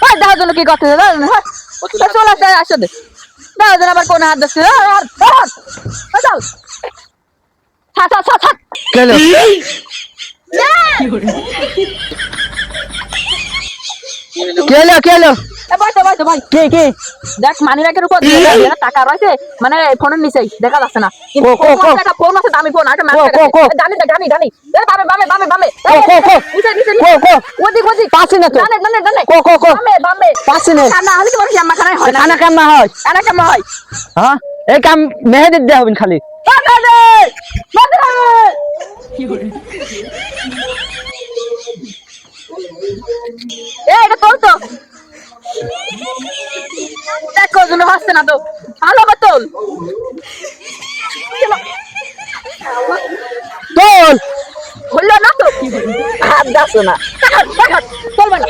ওই দাও জন্য কি করতে দাও না চলে আসে আসে দে দাও জন্য আবার কোন হাত দিচ্ছে দাও ছাড় ছাড় ছাড় ছাড় কেন কেলো কেলো ভাই তো ভাই তো ভাই কে কে দেখ মানি ব্যাগের উপর দিয়ে টাকা রয়েছে মানে ফোনের নিচেই দেখা যাচ্ছে না টাকা ফোন আছে দামি ফোন একটা মানি জানি জানি জানি বামে বামে বামে বামে নিচে নিচে ওদিক ওদিক পাচ্ছি না তো জানে জানে জানে বামে বামে পাচ্ছি না না হলে তোমার জামা খানায় হয় না খানা কামা হয় এনা কেমন হয় হ্যাঁ এই কাম মেহেদির দেয়া হবেন খালি এটা তোর তো দেখো জন্য হচ্ছে না তো ভালো বোতল তোল হলো না তো হাত দাস না চলবে না